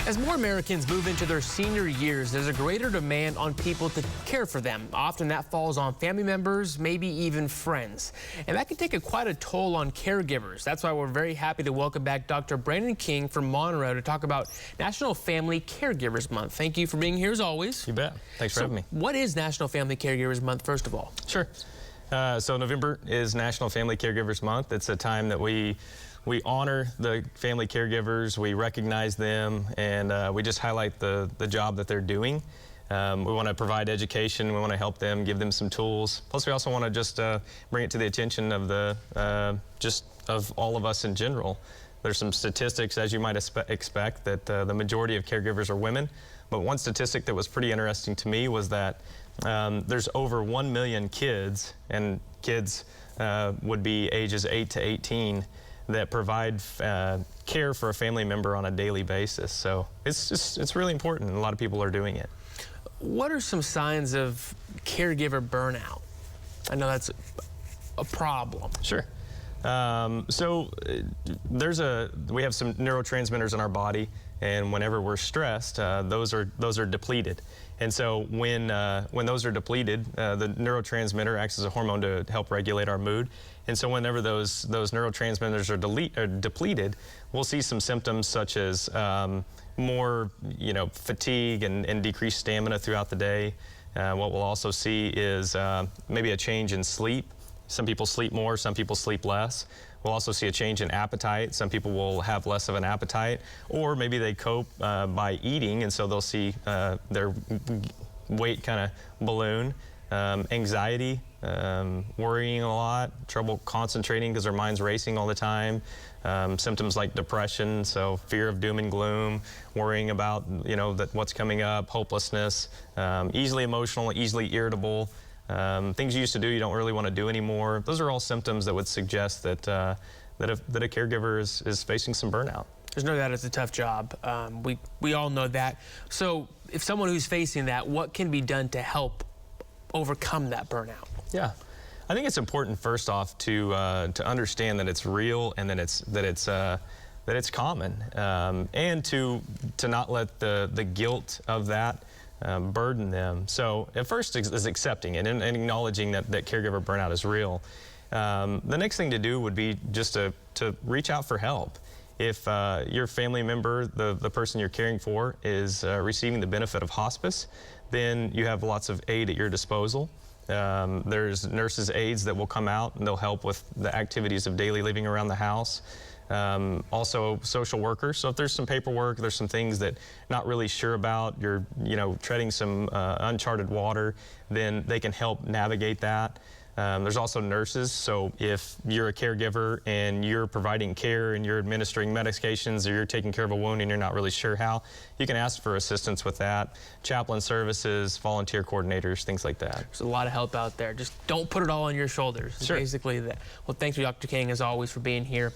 As more Americans move into their senior years, there's a greater demand on people to care for them. Often that falls on family members, maybe even friends. And that can take quite a toll on caregivers. That's why we're very happy to welcome back Dr. Brandon King from Montereau to talk about National Family Caregivers Month. Thank you for being here as always. You bet. Thanks for having me. What is National Family Caregivers Month, first of all? Sure. So November is National Family Caregivers Month. It's a time that we honor the family caregivers, we recognize them, and we just highlight the job that they're doing. We want to provide education, we want to help them, give them some tools. Plus we also want to just bring it to the attention of of all of us in general. There's some statistics, as you might expect, that the majority of caregivers are women. But one statistic that was pretty interesting to me was that there's over 1 million kids, and kids would be ages 8 to 18, that provide care for a family member on a daily basis. So it's really important, and a lot of people are doing it. What are some signs of caregiver burnout? I know that's a problem. Sure. So we have some neurotransmitters in our body, and whenever we're stressed, those are depleted. And so when those are depleted, the neurotransmitter acts as a hormone to help regulate our mood. And so whenever those neurotransmitters are depleted, we'll see some symptoms such as more fatigue and decreased stamina throughout the day. What we'll also see is maybe a change in sleep. Some people sleep more, some people sleep less. We'll also see a change in appetite. Some people will have less of an appetite, or maybe they cope by eating, and so they'll see their weight kind of balloon. Anxiety, worrying a lot, trouble concentrating because their mind's racing all the time. Symptoms like depression, so fear of doom and gloom, worrying about what's coming up, hopelessness, easily emotional, easily irritable. Things you used to do you don't really want to do anymore. Those are all symptoms that would suggest that a caregiver is facing some burnout. There's no doubt it's a tough job. We all know that. So if someone who's facing that, what can be done to help overcome that burnout? Yeah, I think it's important first off to understand that it's real and that it's common, and to not let the guilt of that burden them. So at first is accepting it and acknowledging that caregiver burnout is real. The next thing to do would be just to reach out for help. If your family member, the person you're caring for, is receiving the benefit of hospice, then you have lots of aid at your disposal. There's nurses' aides that will come out and they'll help with the activities of daily living around the house. Also social workers. So if there's some paperwork, there's some things that not really sure about, you're treading some uncharted water, then they can help navigate that. There's also nurses, so if you're a caregiver and you're providing care and you're administering medications or you're taking care of a wound and you're not really sure how, you can ask for assistance with that. Chaplain services, volunteer coordinators, things like that. There's a lot of help out there. Just don't put it all on your shoulders. Sure. Basically that. Well, thanks for Dr. King, as always, for being here.